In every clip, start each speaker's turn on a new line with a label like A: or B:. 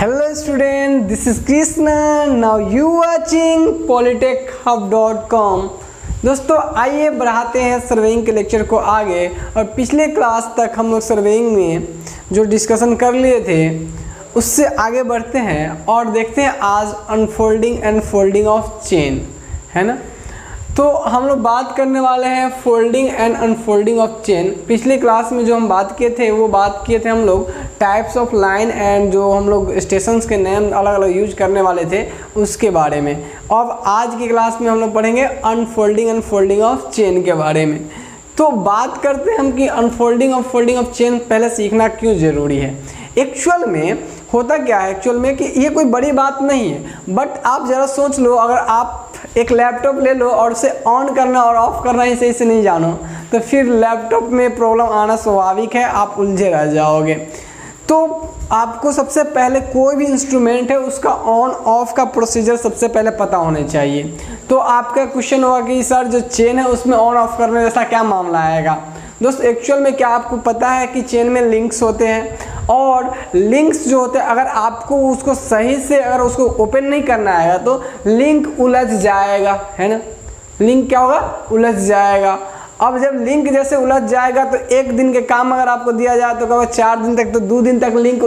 A: Hello student, this is Krishna. Now you watching polytechhub.com. दोस्तों आइए बढ़ाते हैं सर्वेइंग के लेक्चर को आगे। और पिछले क्लास तक हम लोग सर्वेइंग में जो डिस्कशन कर लिए थे उससे आगे बढ़ते हैं और देखते हैं आज unfolding and folding of chain, है ना। तो हम लोग बात करने वाले हैं folding and unfolding of chain. पिछले क्लास में जो हम बात किए थे वो बात किए थे हम लोग टाइप्स ऑफ लाइन एंड जो हम लोग स्टेशंस के नेम अलग अलग यूज करने वाले थे उसके बारे में। अब आज की क्लास में हम लोग पढ़ेंगे unfolding and folding of chain के बारे में। तो बात करते हैं हम कि अनफोल्डिंग और फोल्डिंग ऑफ चेन पहले सीखना क्यों ज़रूरी है। एक्चुअल में होता क्या है एक्चुअल में कि ये कोई बड़ी बात नहीं है, बट आप ज़रा सोच लो, अगर आप एक लैपटॉप ले लो और उसे ऑन करना और ऑफ़ करना ही सही से नहीं जानो तो फिर लैपटॉप में प्रॉब्लम आना स्वाभाविक है, आप उलझे रह जाओगे। तो आपको सबसे पहले कोई भी इंस्ट्रूमेंट है उसका ऑन ऑफ का प्रोसीजर सबसे पहले पता होना चाहिए। तो आपका क्वेश्चन होगा कि सर जो चेन है उसमें ऑन ऑफ करने जैसा क्या मामला आएगा। दोस्त एक्चुअल में क्या आपको पता है कि चेन में लिंक्स होते हैं और लिंक्स जो होते हैं अगर आपको उसको सही से अगर उसको ओपन नहीं करना आएगा तो लिंक उलझ जाएगा, है ना। लिंक क्या होगा, उलझ जाएगा। अब जब लिंक जैसे उलझ जाएगा तो एक दिन के काम अगर आपको दिया जाए तो कहोगे 4 दिन तक, तो 2 दिन तक लिंक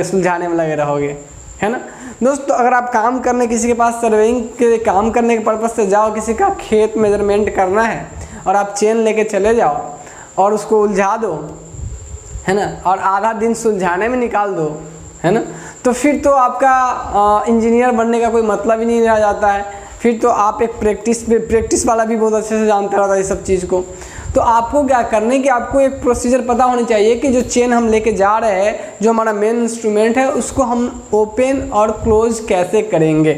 A: सुलझाने में लगे रहोगे, है ना। दोस्तों अगर आप काम करने किसी के पास सर्वेइंग के काम करने के पर्पज़ से जाओ, किसी का खेत मेजरमेंट करना है और आप चेन लेके चले जाओ और उसको उलझा दो, है ना, और आधा दिन सुलझाने में निकाल दो, है ना, तो फिर तो आपका इंजीनियर बनने का कोई मतलब ही नहीं रह जाता है। फिर तो आप एक प्रैक्टिस वाला भी बहुत अच्छे से जानता रहता है ये सब चीज़ को। तो आपको क्या करने कि आपको एक प्रोसीजर पता होनी चाहिए कि जो चेन हम लेके जा रहे हैं, जो हमारा मेन इंस्ट्रूमेंट है, उसको हम ओपन और क्लोज कैसे करेंगे।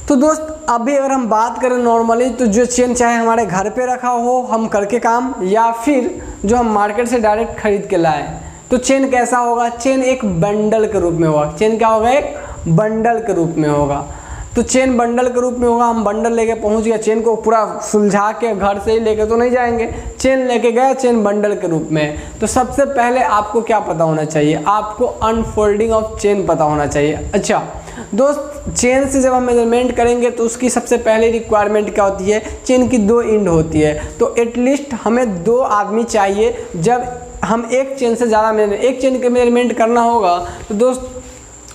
A: तो दोस्त अभी अगर हम बात करें नॉर्मली तो जो चेन चाहे हमारे घर पे रखा हो हम करके काम, या फिर जो हम मार्केट से डायरेक्ट खरीद के लाएं, तो चेन कैसा होगा, चेन एक बंडल के रूप में होगा। चेन क्या होगा, एक बंडल के रूप में होगा। तो चेन बंडल के रूप में होगा। हम बंडल लेके पहुंच गया, चेन को पूरा सुलझा के घर से ही लेके तो नहीं जाएंगे, चेन लेके गया, चेन बंडल के रूप में। तो सबसे पहले आपको क्या पता होना चाहिए, आपको अनफोल्डिंग ऑफ चेन पता होना चाहिए। अच्छा दोस्त, चेन से जब हम मेजरमेंट करेंगे तो उसकी सबसे पहले रिक्वायरमेंट क्या होती है, चेन की 2 एंड होती है। तो एटलीस्ट हमें 2 आदमी चाहिए। जब हम एक चेन से ज़्यादा एक चेन के मेजरमेंट करना होगा तो दोस्त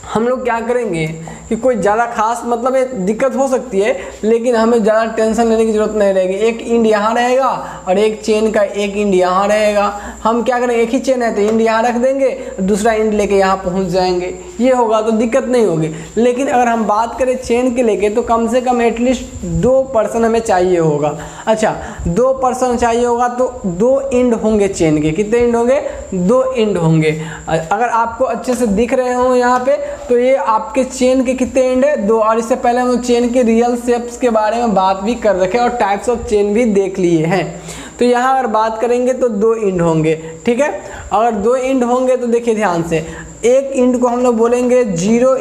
A: हम लोग क्या करेंगे कि कोई ज़्यादा खास मतलब दिक्कत हो सकती है, लेकिन हमें ज़्यादा टेंशन लेने की ज़रूरत नहीं रहेगी। एक इंड यहाँ रहेगा और एक चेन का एक इंड यहाँ रहेगा। हम क्या करें, एक ही चेन है तो इंड यहाँ रख देंगे, दूसरा इंड लेके यहाँ पहुँच जाएंगे, ये होगा तो दिक्कत नहीं होगी। लेकिन अगर हम बात करें चेन के लेके तो कम से कम एटलीस्ट 2 पर्सन हमें चाहिए होगा। अच्छा 2 पर्सन चाहिए होगा तो 2 इंड होंगे चेन के। कितने इंड होंगे, 2 इंड होंगे। अगर आपको अच्छे से दिख रहे हो यहाँ पे तो ये आपके चेन के कितने एंड है, 2। और इससे पहले हम चेन के रियल शेप्स के बारे में बात भी कर रखे और टाइप्स ऑफ चेन भी देख लिए हैं। तो यहाँ अगर बात करेंगे तो 2 इंड होंगे, ठीक है। अगर 2 इंड होंगे तो देखिए ध्यान से, एक इंड को हम लोग बोलेंगे जीरो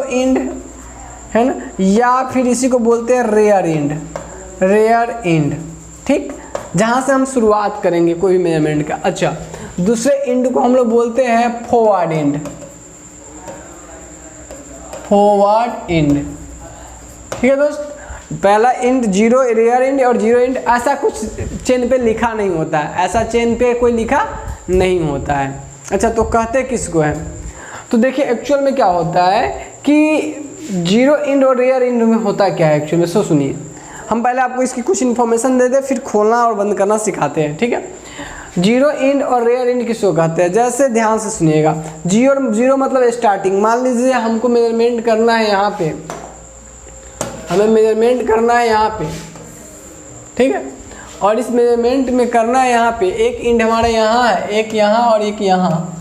A: इंड, है ना, या फिर इसी को बोलते हैं रेयर इंड, ठीक, जहाँ से हम शुरुआत करेंगे कोई भी मेजरमेंट का। अच्छा दूसरे इंड को हम लोग बोलते हैं फॉरवर्ड इंड, ठीक है दोस्त। पहला इंड जीरो, रेयर इंड और जीरो इंड, ऐसा कुछ चेन पे लिखा नहीं होता है, ऐसा चेन पे कोई लिखा नहीं होता है। अच्छा तो कहते किसको है, तो देखिए एक्चुअल में क्या होता है कि जीरो इंड और रेयर इंड में होता क्या है एक्चुअल में, सो सुनिए। हम पहले आपको इसकी कुछ इन्फॉर्मेशन दे दें फिर खोलना और बंद करना सिखाते हैं, ठीक है। जीरो इंड और रेयर इंड किसको कहते हैं, जैसे ध्यान से सुनिएगा। जीरो मतलब स्टार्टिंग। मान लीजिए हमको मेजरमेंट करना है यहाँ पे, हमें मेजरमेंट करना है यहाँ पे, ठीक है, और इस मेजरमेंट में करना है यहाँ पे, एक इंड हमारे यहाँ है, एक यहाँ और एक यहाँ।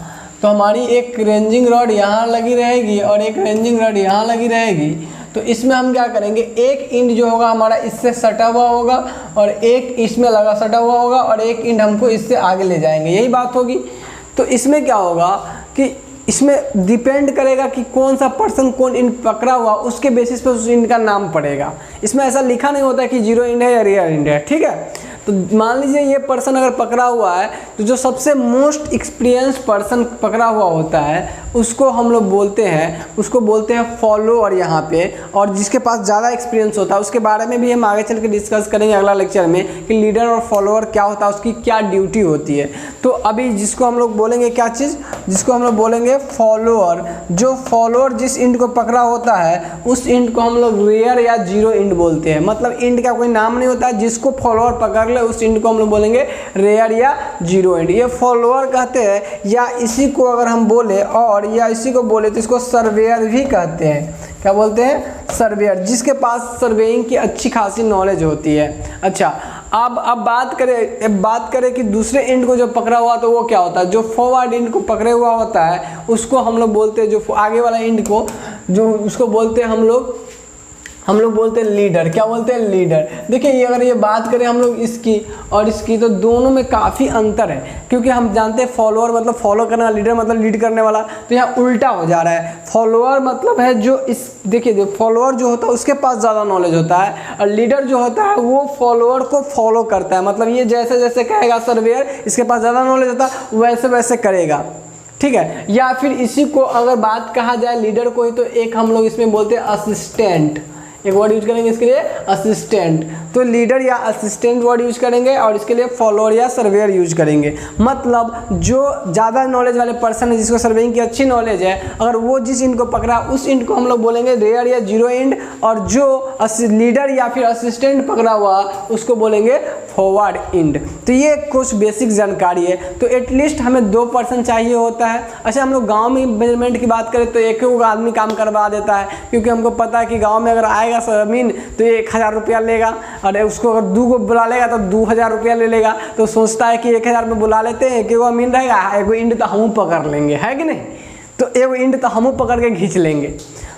A: तो हमारी एक रेंजिंग रॉड यहाँ लगी रहेगी और एक रेंजिंग रॉड यहाँ लगी रहेगी। तो इसमें हम क्या करेंगे, एक इंड जो होगा हमारा इससे सटा हुआ होगा और एक इसमें लगा सटा हुआ होगा और एक इंड हमको इससे आगे ले जाएंगे, यही बात होगी। तो इसमें क्या होगा कि इसमें डिपेंड करेगा कि कौन सा पर्सन कौन इंड पकड़ा हुआ, उसके बेसिस पे उस इंड का नाम पड़ेगा। इसमें ऐसा लिखा नहीं होता कि जीरो इंड है या रेयर इंड है, ठीक है। तो मान लीजिए ये पर्सन अगर पकड़ा हुआ है तो जो सबसे मोस्ट एक्सपीरियंस पर्सन पकड़ा हुआ होता है उसको हम लोग बोलते हैं फॉलोअर यहाँ पे। और जिसके पास ज़्यादा एक्सपीरियंस होता है उसके बारे में भी हम आगे चल के डिस्कस करेंगे अगला लेक्चर में कि लीडर और फॉलोअर क्या होता है, उसकी क्या ड्यूटी होती है। तो अभी जिसको हम लोग बोलेंगे क्या चीज़, जिसको हम लोग बोलेंगे फॉलोअर। जो फॉलोअर जिस इंड को पकड़ा होता है उस इंड को हम लोग रेयर या जीरो इंड बोलते हैं। मतलब इंड का कोई नाम नहीं होता है, जिसको फॉलोअर पकड़ ले उस इंड को हम लोग बोलेंगे रेयर या जीरो इंड। ये फॉलोअर कहते हैं, या इसी को अगर हम बोले और या इसी को बोले तो इसको सर्वेयर भी कहते हैं। क्या बोलते हैं? सर्वेयर, जिसके पास सर्वेइंग की अच्छी खासी नॉलेज होती है। अच्छा, अब बात करें कि दूसरे इंड को जो पकड़ा हुआ तो वो क्या होता है। जो फॉरवर्ड इंड को पकड़े हुआ होता है उसको हम लोग बोलते हैं, जो आगे वाला इंड को जो उसको बोलते हैं हम लोग बोलते हैं लीडर। क्या बोलते हैं? लीडर। देखिए अगर ये बात करें हम लोग इसकी और इसकी तो दोनों में काफ़ी अंतर है, क्योंकि हम जानते हैं फॉलोअर मतलब फॉलो करने वाला, लीडर मतलब लीड करने वाला। तो यहाँ उल्टा हो जा रहा है। फॉलोअर मतलब है जो देखिए फॉलोअर जो होता है उसके पास ज़्यादा नॉलेज होता है, और लीडर जो होता है वो फॉलोअर को फॉलो करता है। मतलब ये जैसे जैसे कहेगा सर्वेयर, इसके पास ज़्यादा नॉलेज होता है वैसे वैसे करेगा। ठीक है। या फिर इसी को अगर बात कहा जाए लीडर को ही, तो एक हम लोग इसमें बोलते हैं असिस्टेंट। एक वर्ड यूज करेंगे इसके लिए, असिस्टेंट। तो लीडर या असिस्टेंट वर्ड यूज करेंगे और इसके लिए फॉलोअर या सर्वेयर यूज करेंगे। मतलब जो ज़्यादा नॉलेज वाले पर्सन है, जिसको सर्वेइंग की अच्छी नॉलेज है, अगर वो जिस इंड को पकड़ा उस इंड को हम लोग बोलेंगे रेयर या जीरो इंड, और जो लीडर या फिर असिस्टेंट पकड़ा हुआ उसको बोलेंगे फॉरवर्ड इंड। तो ये कुछ बेसिक जानकारी है। तो एटलीस्ट हमें 2 पर्सन चाहिए होता है। अच्छा, हम लोग गाँव में मेजरमेंट की बात करें तो एक आदमी काम करवा देता है, क्योंकि हमको पता है कि गाँव में अगर आएगा अमीन तो 1000 रुपया लेगा, और उसको अगर 2 को बुला लेगा तो 2000 रुपया ले लेगा। तो सोचता है कि 1000 में बुला लेते हैं, कि वो अमीन रहेगा, एगो इंड तो हम पकड़ लेंगे, है कि नहीं। तो एगो इंड तो हम पकड़ के खींच लेंगे।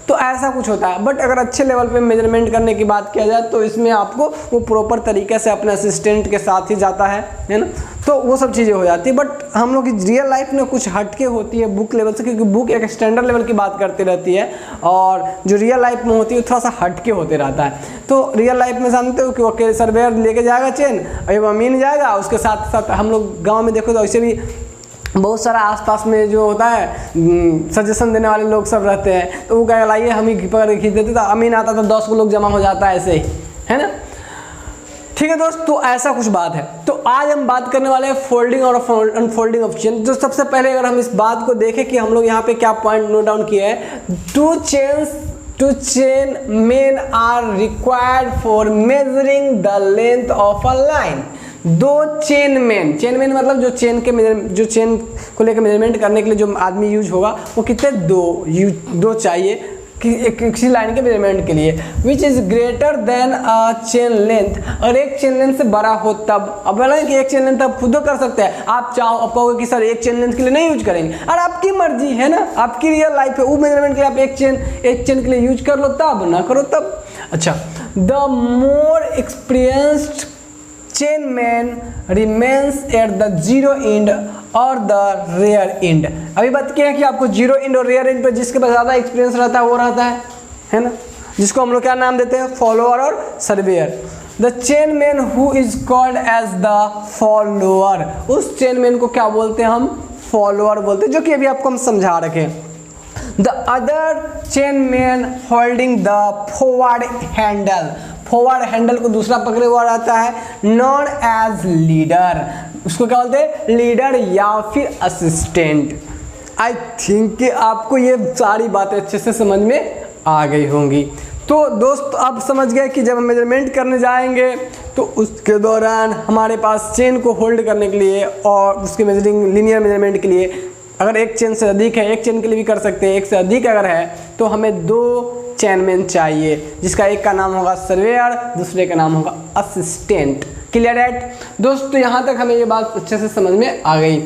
A: तो ऐसा कुछ होता है। बट अगर अच्छे लेवल पे मेजरमेंट करने की बात किया जाए तो इसमें आपको वो प्रॉपर तरीके से अपने असिस्टेंट के साथ ही जाता है ना। तो वो सब चीज़ें हो जाती है। बट हम लोग की रियल लाइफ में कुछ हटके होती है बुक लेवल से, क्योंकि बुक एक स्टैंडर्ड लेवल की बात करती रहती है, और जो रियल लाइफ में होती है थोड़ा सा हटके होते रहता है। तो रियल लाइफ में जानते हो कि वो सर्वेयर लेके जाएगा चेन, और अमीन जाएगा, उसके साथ साथ हम लोग गाँव में देखो तो ऐसे भी बहुत सारा आसपास में जो होता है सजेशन देने वाले लोग सब रहते हैं। तो वो कहेगा लाइए हम ही पकड़ के खींच देते, तो अमीन आता तो 10 को लोग जमा हो जाता है, ऐसे ही है ना। ठीक है दोस्त, तो ऐसा कुछ बात है। तो आज हम बात करने वाले हैं फोल्डिंग और अनफोल्डिंग ऑफ चेन। जो सबसे पहले अगर हम इस बात को देखें कि हम लोग यहाँ पे क्या पॉइंट नोट डाउन किए हैं, two chain men are required for measuring the length of a line. 2 chain men मतलब जो चेन को लेकर मेजरमेंट करने के लिए जो आदमी यूज होगा वो कितने 2 चाहिए कि किसी लाइन के मेजरमेंट के लिए, which is greater than a chain length. और एक चेन लेंथ से बड़ा हो तब, अब बोला कि एक चेन लेंथ आप खुद कर सकते हैं। आप कहोगे कि सर एक चेन लेंथ के लिए नहीं यूज करेंगे, और आपकी मर्जी है ना, आपकी रियल लाइफ है। वो मेजरमेंट के लिए आप एक चेन के लिए यूज कर लो तब, ना करो तब। अच्छा, the more experienced chain man remains at the zero end और द रेयर इंड। अभी बात किया है कि आपको जीरो इंड और रेयर इंड पे जिसके पास ज़्यादा एक्सपीरियंस रहता है वो रहता है ना, जिसको हम लोग क्या नाम देते हैं, फॉलोअर और surveyor. The chain man who is called as the follower, उस चेन मैन को क्या बोलते हैं हम, फॉलोअर बोलते हैं, जो कि अभी आपको हम समझा रखे। The other chain man holding the forward handle, forward handle को दूसरा पकड़े हुआ रहता है, नॉन एज लीडर, उसको क्या बोलते हैं, लीडर या फिर असिस्टेंट। आई थिंक कि आपको ये सारी बातें अच्छे से समझ में आ गई होंगी। तो दोस्त आप समझ गए कि जब हम मेजरमेंट करने जाएंगे तो उसके दौरान हमारे पास चेन को होल्ड करने के लिए और उसके मेजरिंग लीनियर मेजरमेंट के लिए, अगर एक चेन से अधिक है, एक चेन के लिए भी कर सकते हैं, एक से अधिक अगर है तो हमें 2 चेनमैन चाहिए, जिसका एक का नाम होगा सर्वेयर, दूसरे का नाम होगा असिस्टेंट। क्लियर है दोस्तों, यहाँ तक हमें ये बात अच्छे से समझ में आ गई।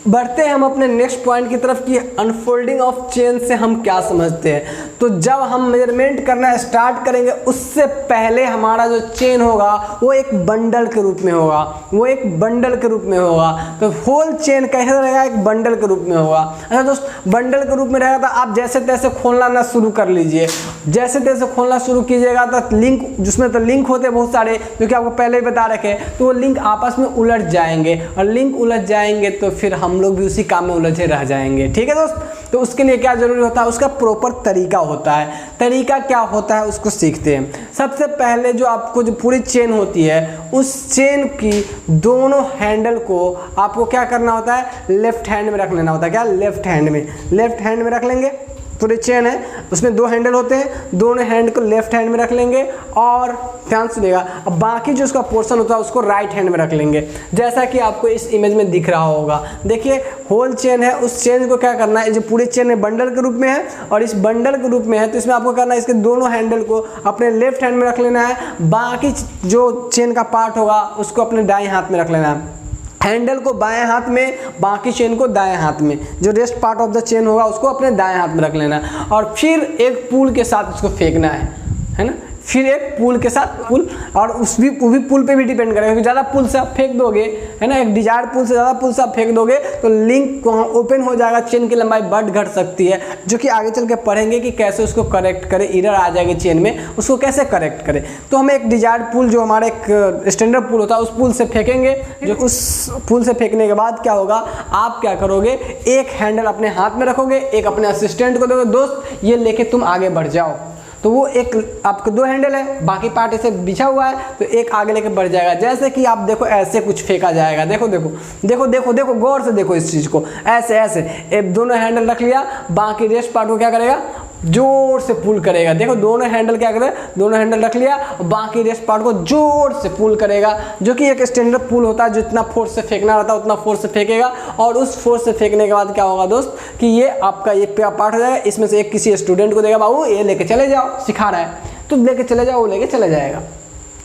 A: बढ़ते हैं हम अपने नेक्स्ट पॉइंट की तरफ कि अनफोल्डिंग ऑफ चेन से हम क्या समझते हैं। तो जब हम मेजरमेंट करना स्टार्ट करेंगे उससे पहले हमारा जो चेन होगा वो एक बंडल के रूप में होगा, वो एक बंडल के रूप में होगा। तो होल चेन कैसे रहेगा, एक बंडल के रूप में होगा। अच्छा दोस्त, बंडल के रूप में रहेगा तो आप जैसे तैसे खोलना ना शुरू कर लीजिए। जैसे तैसे खोलना शुरू कीजिएगा तो लिंक, जिसमें तो लिंक होते हैं बहुत सारे जो कि आपको पहले ही बता रखे, तो वो लिंक आपस में उलझ जाएंगे और लिंक उलझ जाएंगे तो फिर हम लोग भी उसी काम में उलझे रह जाएंगे। ठीक है दोस्त, तो उसके लिए क्या जरूरी होता है, उसका प्रॉपर तरीका होता है। तरीका क्या होता है उसको सीखते हैं। सबसे पहले जो आपको जो पूरी चेन होती है उस चेन की दोनों हैंडल को आपको क्या करना होता है, लेफ्ट हैंड में रख लेना होता है। क्या, लेफ्ट हैंड में, लेफ्ट हैंड में रख लेंगे। पूरी चेन है उसमें 2 हैंडल होते हैं, दोनों हैंड को लेफ्ट हैंड में रख लेंगे और ध्यान सुनिएगा, अब बाकी जो उसका पोर्शन होता है उसको राइट हैंड में रख लेंगे, जैसा कि आपको इस इमेज में दिख रहा होगा। देखिए होल चेन है, उस चेन को क्या करना है, जो पूरी चेन है बंडल के रूप में है और इस बंडल के रूप में है, तो इसमें आपको करना है इसके दोनों हैंडल को अपने लेफ्ट हैंड में रख लेना है, बाकी जो चेन का पार्ट होगा उसको अपने दाएं हाथ में रख लेना है। हैंडल को बाएं हाथ में, बाकी चेन को दाएं हाथ में, जो rest part of the chain होगा उसको अपने दाएं हाथ में रख लेना है और फिर एक पुल के साथ उसको फेंकना है ना। फिर एक पुल के साथ पुल, और वो भी पुल पे भी डिपेंड करेगा, क्योंकि ज़्यादा पुल से आप फेंक दोगे है ना, एक डिजायर पुल से ज़्यादा पुल से आप फेंक दोगे तो लिंक वहाँ ओपन हो जाएगा, चेन की लंबाई बढ़ घट सकती है, जो कि आगे चल के पढ़ेंगे कि कैसे उसको करेक्ट करें। एरर आ जाएगी चेन में, उसको कैसे करेक्ट करें। तो हमें एक डिजायर पुल, जो हमारा एक स्टैंडर्ड पुल होता है, उस पुल से फेंकेंगे। जो उस पुल से फेंकने के बाद क्या होगा, आप क्या करोगे, एक हैंडल अपने हाथ में रखोगे, एक अपने असिस्टेंट को दोगे, दोस्त ये लेके तुम आगे बढ़ जाओ। तो वो एक आपके 2 हैंडल है, बाकी पार्ट ऐसे बिछा हुआ है, तो एक आगे लेके बढ़ जाएगा। जैसे कि आप देखो ऐसे कुछ फेंका जाएगा, देखो देखो देखो देखो देखो, गौर से देखो इस चीज़ को, ऐसे ऐसे दोनों हैंडल रख लिया, बाकी रेस्ट पार्ट को क्या करेगा, जोर से पुल करेगा। देखो दोनों हैंडल क्या करे, दोनों हैंडल रख लिया और बाकी रेस्ट पार्ट को जोर से पुल करेगा, जो कि एक स्टैंडर्ड पुल होता है, जितना फोर्स से फेंकना रहता है उतना फोर्स से फेंकेगा। और उस फोर्स से फेंकने के बाद क्या होगा दोस्त, कि ये आपका ये पार्ट हो जाएगा, इसमें से एक किसी स्टूडेंट को देगा, बाबू ये लेके चले जाओ, सिखा रहा है तो लेके चले जाओ, वो लेके चले जाएगा।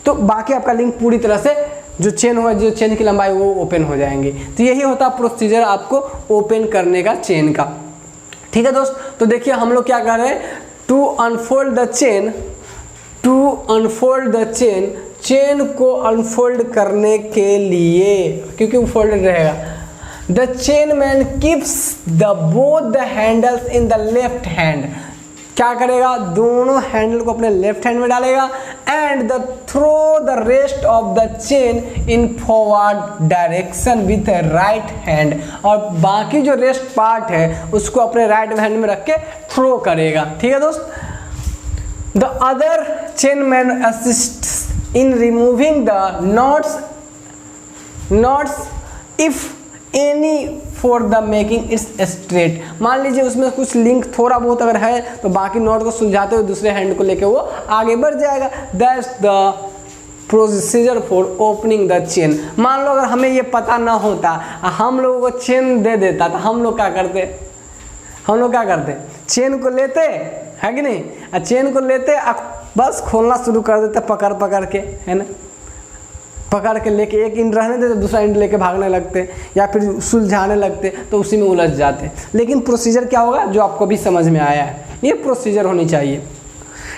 A: तो बाकी आपका लिंक पूरी तरह से जो चेन होगा, जो चेन की लंबाई वो ओपन हो जाएंगी। तो यही होता है प्रोसीजर आपको ओपन करने का चेन का। ठीक है दोस्त, तो देखिए हम लोग क्या कर रहे हैं, to unfold the chain, to unfold the chain, chain को अनफोल्ड करने के लिए, क्योंकि वो फोल्डेड रहेगा, the chain man keeps the both the handles in the left hand, क्या करेगा, दोनों हैंडल को अपने लेफ्ट हैंड में डालेगा, and the throw the rest of the chain in forward direction with right hand, और बाकी जो रेस्ट पार्ट है उसको अपने राइट हैंड में रख के थ्रो करेगा। ठीक है दोस्त, the other chain man assist in removing the knots if any for the making its straight. मान लीजिए उसमें कुछ लिंक थोड़ा बहुत अगर है तो बाकी नॉट को सुलझाते हुए दूसरे हैंड को लेके वो आगे बढ़ जाएगा। That's the procedure for opening the chain. मान लो अगर हमें ये पता ना होता, हम लोगों को चेन दे देता, तो हम लोग क्या करते, हम लोग क्या करते, चेन को लेते है कि नहीं, चेन को लेते बस खोलना शुरू कर देते पकड़ पकड़ के, है ना, पकड़ के लेके एक इंड रहने देते, दूसरा इंड लेके भागने लगते या फिर सुलझाने लगते, तो उसी में उलझ जाते। लेकिन प्रोसीजर क्या होगा, जो आपको भी समझ में आया है, ये प्रोसीजर होनी चाहिए।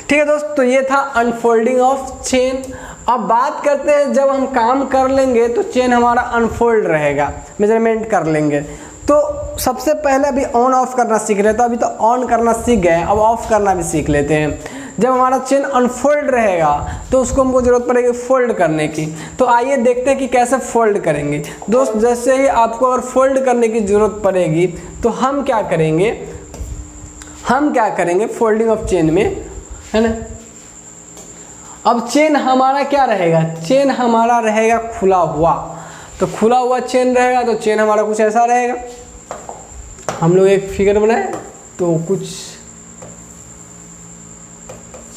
A: ठीक है दोस्त, तो ये था अनफोल्डिंग ऑफ चेन। अब बात करते हैं जब हम काम कर लेंगे तो चेन हमारा अनफोल्ड रहेगा, मेजरमेंट कर लेंगे। तो सबसे पहले अभी ऑन ऑफ करना सीख रहे, तो अभी तो ऑन करना सीख गए, अब ऑफ करना भी सीख लेते हैं। जब हमारा चेन अनफोल्ड रहेगा तो उसको हमको जरूरत पड़ेगी फोल्ड करने की। तो आइए देखते हैं कि कैसे फोल्ड करेंगे। दोस्त जैसे ही आपको अगर फोल्ड करने की ज़रूरत पड़ेगी तो हम क्या करेंगे, हम क्या करेंगे फोल्डिंग ऑफ चेन में, है ना। अब चेन हमारा क्या रहेगा, चेन हमारा रहेगा खुला हुआ। तो खुला हुआ चेन रहेगा तो चेन हमारा कुछ ऐसा रहेगा। हम लोग एक फिगर बनाए तो कुछ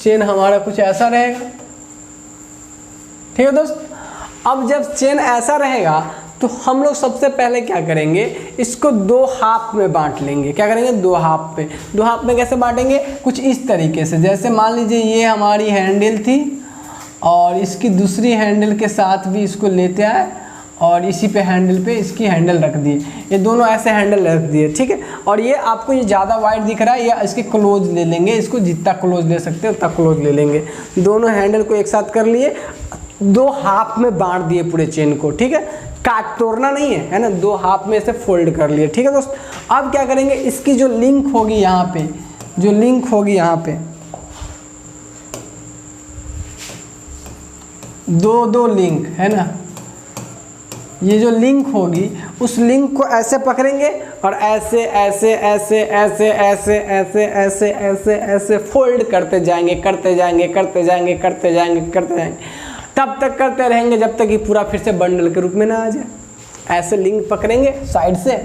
A: चेन हमारा कुछ ऐसा रहेगा। ठीक है दोस्त, अब जब चेन ऐसा रहेगा तो हम लोग सबसे पहले क्या करेंगे, इसको 2 हाफ में बांट लेंगे। क्या करेंगे, 2 हाफ पे। 2 हाफ में कैसे बांटेंगे, कुछ इस तरीके से, जैसे मान लीजिए ये हमारी हैंडल थी और इसकी दूसरी हैंडल के साथ भी इसको लेते आए और इसी पे हैंडल पे इसकी हैंडल रख दिए, ये दोनों ऐसे हैंडल रख दिए, ठीक है। और ये आपको ये ज़्यादा वाइड दिख रहा है, या इसके क्लोज ले लेंगे, इसको जितना क्लोज ले सकते हैं उतना क्लोज ले लेंगे। दोनों हैंडल को एक साथ कर लिए, 2 हाफ में बांट दिए पूरे चेन को, ठीक है। काट तोड़ना नहीं है ना, 2 हाफ में ऐसे फोल्ड कर लिए, ठीक है दोस्त। अब क्या करेंगे, इसकी जो लिंक होगी यहाँ पे, जो लिंक होगी यहाँ पे, 2 लिंक है ना, ये जो लिंक होगी उस लिंक को ऐसे पकड़ेंगे और ऐसे ऐसे ऐसे ऐसे ऐसे ऐसे ऐसे ऐसे ऐसे फोल्ड करते जाएंगे, करते जाएंगे, करते जाएंगे, करते जाएंगे, करते जाएंगे, तब तक करते रहेंगे जब तक कि पूरा फिर से बंडल के रूप में ना आ जाए। ऐसे लिंक पकड़ेंगे साइड से,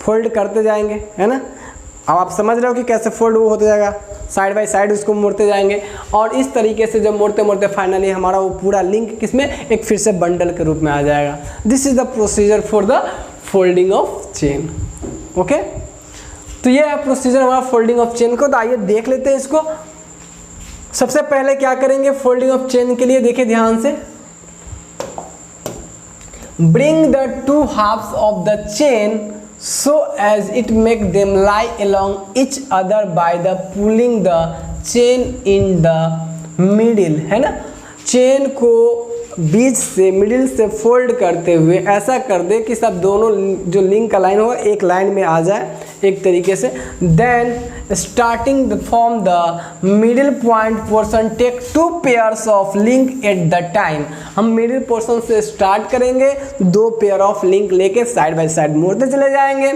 A: फोल्ड करते जाएंगे, है ना। अब आप समझ रहे हो कि कैसे फोल्ड वो होता जाएगा, साइड बाय साइड उसको मोड़ते जाएंगे, और इस तरीके से जब मोड़ते मोड़ते फाइनली हमारा वो पूरा लिंक किसमें, एक फिर से बंडल के रूप में आ जाएगा। This is the procedure for the folding of chain. Okay, तो ये है प्रोसीजर हमारा फोल्डिंग ऑफ चेन को। तो आइए देख लेते हैं इसको। सबसे पहले क्या करेंगे फोल्डिंग ऑफ चेन के लिए, देखिए ध्यान से, bring the 2 halves of the chain so as it make them lie along each other by the pulling the chain in the middle, है ना। चेन को बीच से, मिडिल से फोल्ड करते हुए ऐसा कर दे कि सब दोनों जो लिंक का लाइन होगा एक लाइन में आ जाए एक तरीके से। Then starting from the middle point portion take 2 pairs of link at the time. हम मिडिल पोर्शन से स्टार्ट करेंगे, 2 पेयर ऑफ लिंक लेके साइड बाय साइड मोड़ते चले जाएंगे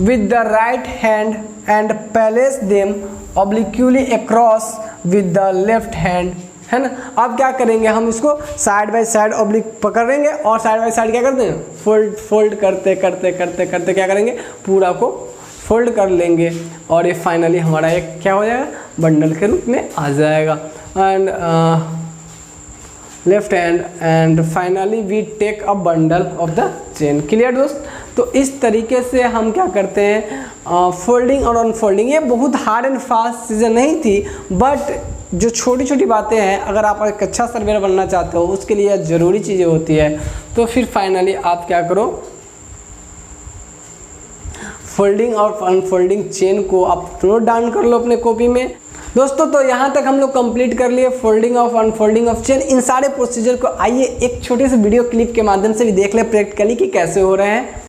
A: with the right hand and place them obliquely across with the left hand, है ना। अब क्या करेंगे, हम इसको साइड बाय साइड ऑब्लिक पकड़ेंगे और साइड बाय साइड क्या करते हैं, फोल्ड करते करते करते करते क्या करेंगे, पूरा को फोल्ड कर लेंगे, और ये फाइनली हमारा एक क्या हो जाएगा, बंडल के रूप में आ जाएगा। And left hand and finally we take a bundle of the chain. Clear दोस्त। तो इस तरीके से हम क्या करते हैं फोल्डिंग और अनफोल्डिंग। ये बहुत हार्ड एंड फास्ट चीज़ें नहीं थी, बट जो छोटी छोटी बातें हैं, अगर आप एक अच्छा सर्वेयर बनना चाहते हो उसके लिए ज़रूरी चीज़ें होती है। तो फिर फाइनली आप क्या करो, फोल्डिंग और अनफोल्डिंग चेन को आप नोट डाउन कर लो अपने कॉपी में दोस्तों। तो यहाँ तक हम लोग कंप्लीट कर लिए folding of unfolding of chain. इन सारे प्रोसीजर को आइए एक छोटे से वीडियो क्लिप के माध्यम से भी देख ले प्रैक्टिकली कि कैसे हो रहे हैं।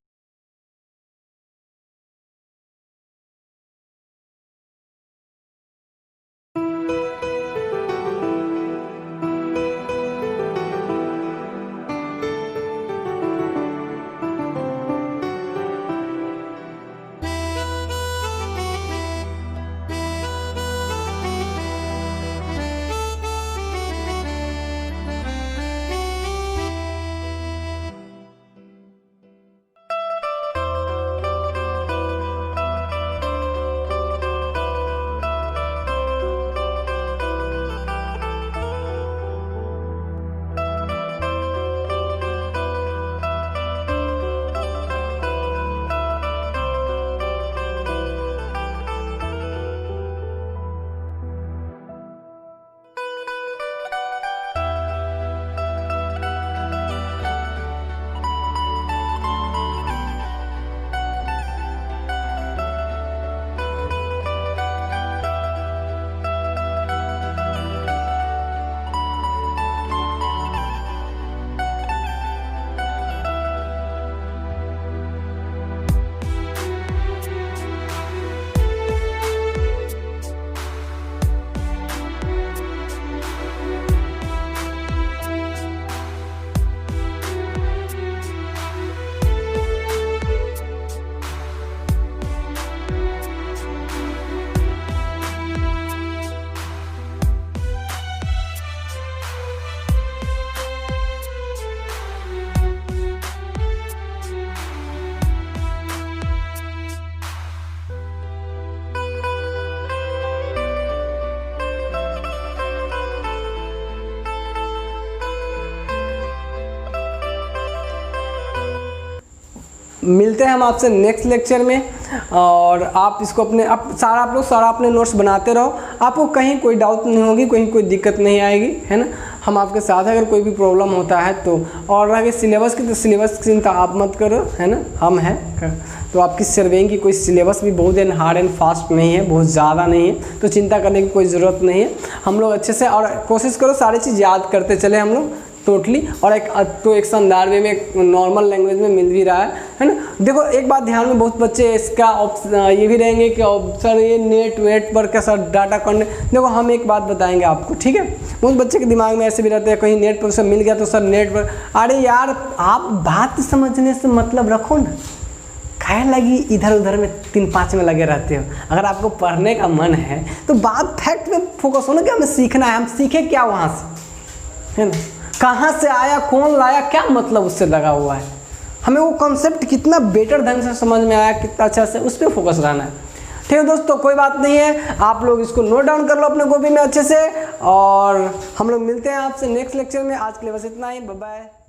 A: मिलते हैं हम आपसे नेक्स्ट लेक्चर में, और आप इसको अपने सारा अपने नोट्स बनाते रहो। आपको कहीं कोई डाउट नहीं होगी, कहीं कोई दिक्कत नहीं आएगी, है ना। हम आपके साथ हैं। अगर कोई भी प्रॉब्लम होता है तो, और आगे सिलेबस की, तो सिलेबस की चिंता आप मत करो, है ना, हम हैं। तो आपकी सर्वेइंग की कोई सिलेबस भी बहुत हार्ड एंड फास्ट नहीं है, बहुत ज़्यादा नहीं है, तो चिंता करने की कोई ज़रूरत नहीं है। हम लोग अच्छे से, और कोशिश करो सारी चीज़ याद करते चले हम लोग टोटली, और एक शानदार वे में, एक नॉर्मल लैंग्वेज में मिल भी रहा है ना। देखो एक बात ध्यान में, बहुत बच्चे इसका ये भी रहेंगे कि सर ये नेट वेट पर क्या सर डाटा करने, देखो हम एक बात बताएंगे आपको, ठीक है। बहुत बच्चे के दिमाग में ऐसे भी रहते हैं, कहीं नेट पर सब मिल गया तो सर नेट पर, अरे यार आप बात समझने से मतलब रखो ना, खैर लगी इधर उधर में 3-5 में लगे रहते हो। अगर आपको पढ़ने का मन है तो बात फैक्ट पे फोकस हो ना, कि हमें सीखना है, हम सीखे क्या वहाँ से, है ना, कहाँ से आया, कौन लाया, क्या मतलब उससे लगा हुआ है, हमें वो कॉन्सेप्ट कितना बेटर ढंग से समझ में आया, कितना अच्छा से, उस पर फोकस रहना है। ठीक है दोस्तों, कोई बात नहीं है, आप लोग इसको नोट डाउन कर लो अपने कॉपी में अच्छे से, और हम लोग मिलते हैं आपसे नेक्स्ट लेक्चर में। आज के लिए बस इतना ही, बाय बाय।